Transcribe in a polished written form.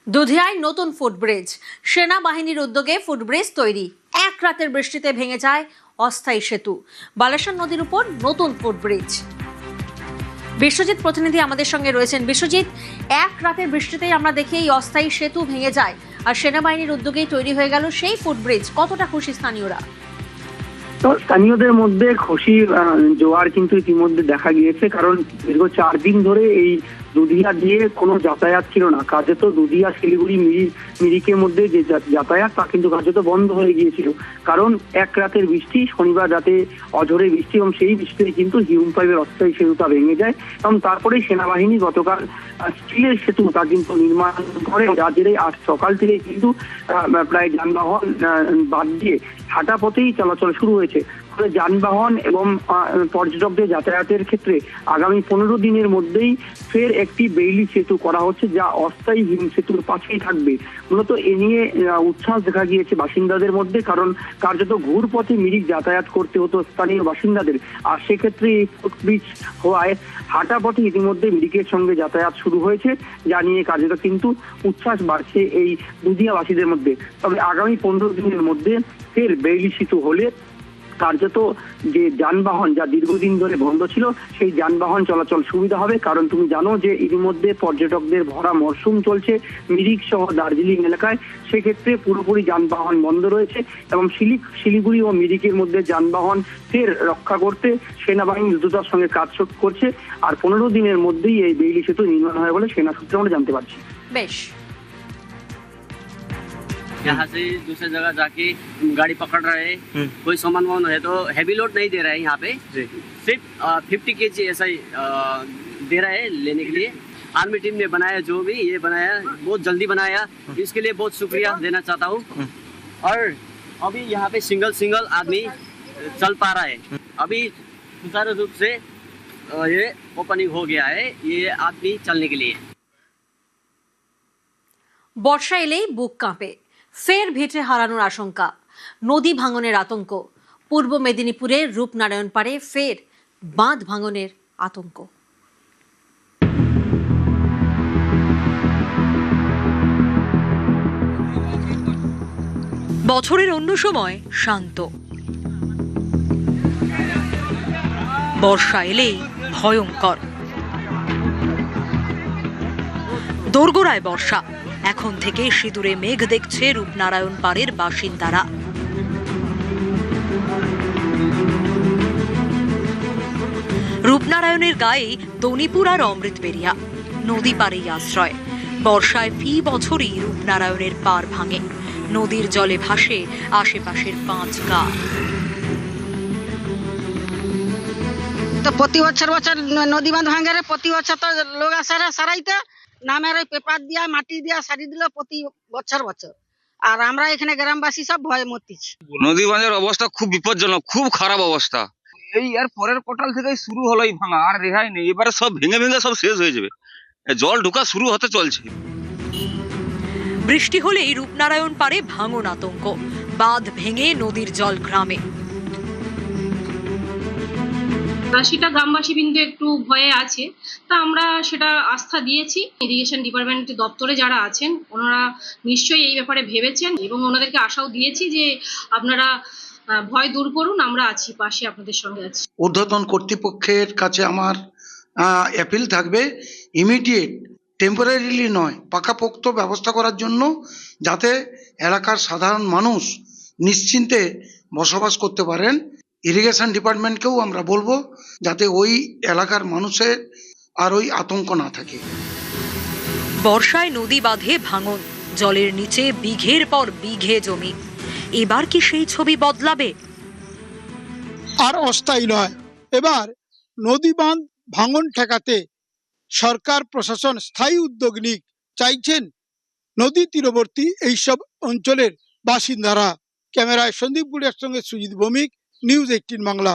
দুধিয়ায় নতুন ফুটব্রিজ, সেনাবাহিনীর উদ্যোগে ফুটব্রিজ তৈরি। এক রাতের বৃষ্টিতে ভেঙে যায় অস্থায়ী সেতু। বালেশ্বর নদীর উপর নতুন ফুটব্রিজ। বিশ্বজিৎ প্রতিনিধি আমাদের সঙ্গে রয়েছেন। বিশ্বজিৎ, এক রাতের বৃষ্টিতেই আমরা দেখি এই অস্থায়ী সেতু ভেঙে যায়, আর সেনাবাহিনীর উদ্যোগেই তৈরি হয়ে গেল সেই ফুটব্রিজ। কতটা খুশি স্থানীয়রা? তো স্থানীয়দের মধ্যে খুশি জোয়ার কিন্তু ইতিমধ্যে দেখা গিয়েছে, কারণ দীর্ঘ 4 দিন ধরে এই দুধিয়া দিয়ে কোনো যাতায়াত ছিল না। কার্যত দুধিয়া শিলিগুড়ি মিরিকের মধ্যে যে যাতায়াত তা কিন্তু কার্যত বন্ধ হয়ে গিয়েছিল, কারণ এক রাতের বৃষ্টি, শনিবার রাতে অঝোরে বৃষ্টি, এবং সেই বৃষ্টিতে কিন্তু হিউম পাইপের অস্থায়ী সেতুটা ভেঙে যায়। এবং তারপরে সেনাবাহিনী গতকাল স্টিলের সেতু তা কিন্তু নির্মাণ করে, যার জেরে আজ সকাল থেকে কিন্তু প্রায় যানবাহন বাদ দিয়ে হাঁটা পথেই চলাচল শুরু হয়েছে। ফলে যানবাহন এবং পর্যটকদের যাতায়াতের ক্ষেত্রে আগামী 15 দিনের মধ্যেই ফের একটি বেইলি সেতু করা হচ্ছে, যা অস্থায়ী হিম সেতুর পাশেই থাকবে। মূলত এ নিয়ে উচ্ছ্বাস দেখা গিয়েছে বাসিন্দাদের মধ্যে, কারণ কার্যত ঘুরপথে মিরিক যাতায়াত করতে হতো স্থানীয় বাসিন্দাদের, আর সেক্ষেত্রে এই ফুটব্রিজ হওয়ায় হাঁটা পথে ইতিমধ্যে মিরিকের সঙ্গে যাতায়াত শুরু হয়েছে, যা নিয়ে কার্যত কিন্তু উচ্ছ্বাস বাড়ছে এই দুধিয়াবাসীদের মধ্যে। তবে আগামী 15 দিনের মধ্যে ফের বেইলি সেতু হলে কার্যত যে যানবাহন যা দীর্ঘদিন ধরে বন্ধ ছিল, সেই যানবাহন চলাচল সুবিধা হবে। কারণ তুমি জানো যে ইতিমধ্যে পর্যটকদের ভরা মরশুম চলছে মিরিক সহ দার্জিলিং এলাকায়, সেক্ষেত্রে পুরোপুরি যানবাহন বন্ধ রয়েছে, এবং শিলিগুড়ি ও মিরিকের মধ্যে যানবাহন ফের রক্ষা করতে সেনাবাহিনী দ্রুততার সঙ্গে কাজ করছে। আর 15 দিনের মধ্যেই এই বেইলি সেতু নির্মাণ হয় বলে সেনা সূত্রে আমরা জানতে পারছি। বেশ, यहाँ से दूसरे जगह जाके गाड़ी पकड़ रहे हैं, कोई सामान वामान है तो हैवी लोड नहीं दे रहा है यहाँ पे, सिर्फ 50 kg ऐसा ही दे रहा है लेने के लिए। आर्मी टीम ने बनाया, जो भी ये बनाया बहुत जल्दी बनाया, इसके लिए बहुत शुक्रिया देना चाहता हूँ। और अभी यहाँ पे सिंगल आदमी चल पा रहा है, अभी सुचारू रूप से ये ओपनिंग हो गया है ये आदमी चलने के लिए। বর্ষা এলেই বুক কাঁপে, ফের ভিটে হারানোর আশঙ্কা, নদী ভাঙনের আতঙ্ক। পূর্ব মেদিনীপুরের রূপনারায়ণ পাড়ে ফের বাঁধ ভাঙনের আতঙ্ক। বছরের অন্য সময় শান্ত, বর্ষা এলেই ভয়ঙ্কর। দোরগোড়ায় বর্ষা, এখন থেকে সিঁদুরে মেঘ দেখছে রূপনারায়ণ পাড়ের বাসিন্দারা। রূপনারায়ণের গায়ে দনিপুর আর অমৃতবেরিয়া, নদী পাড়েই আশ্রয়। বর্ষায় ফি বছরই রূপনারায়ণের পাড় ভাঙে, নদীর জলে ভাসে আশেপাশের 5 গা। তো প্রতি বছর নদী বাঁধ ভাঙে, প্রতি বছর তো লোক আসে সারাইতে, নামের ওই পেপার দিয়া মাটি দিয়া সারি দিল প্রতি বছর। আর আমরা এখানে গ্রামবাসী সব ভয়ে মরতেছি। নদী বাঁধের অবস্থা খুব বিপজ্জনক, খুব খারাপ অবস্থা। এই আর পরের কোটাল থেকেই শুরু হলো এই ভাঙা, আর রেহাই নেই। এবারে সব ভেঙে সব শেষ হয়ে যাবে, জল ঢোকা শুরু হতে চলছে। বৃষ্টি হলেই রূপনারায়ণ পাড়ে ভাঙন আতঙ্ক, বাঁধ ভেঙে নদীর জল গ্রামে। 80টা গ্রামবাসী কিন্তু একটু ভয়ে আছে, তা আমরা সেটা আস্থা দিয়েছি। ইরিগেশন ডিপার্টমেন্ট দপ্তরে যারা আছেন ওনারা নিশ্চয়ই এই ব্যাপারে ভেবেছেন, এবং ওনাদেরকে আশাও দিয়েছি যে আপনারা ভয় দূর করুন, আমরা আছি, পাশে আপনাদের সঙ্গে আছি। ঊর্ধ্বতন কর্তৃপক্ষের কাছে আমার অ্যাপিল থাকবে, ইমিডিয়েট, টেম্পোরারিলি নয়, পাকাপোক্ত ব্যবস্থা করার জন্য, যাতে এলাকার সাধারণ মানুষ নিশ্চিন্তে বসবাস করতে পারেন। ইরিগেশন ডিপার্টমেন্টকেও আমরা বলবো যাতে ওই এলাকার মানুষের আর ওই আতঙ্ক না থাকে। বর্ষায় নদী বাঁধে ভাঙন, জলের নিচে বিঘের পর বিঘে জমি। এবার কি সেই ছবি বদলাবে? আর অস্থায়ী নয়, এবার নদী বাঁধ ভাঙন ঠেকাতে সরকার প্রশাসন স্থায়ী উদ্যোগ নিক চাইছেন নদী তীরবর্তী এইসব অঞ্চলের বাসিন্দারা। ক্যামেরায় সন্দীপ গুড়িয়ার সঙ্গে সুজিত ভৌমিক, নিউজ 18 বাংলা।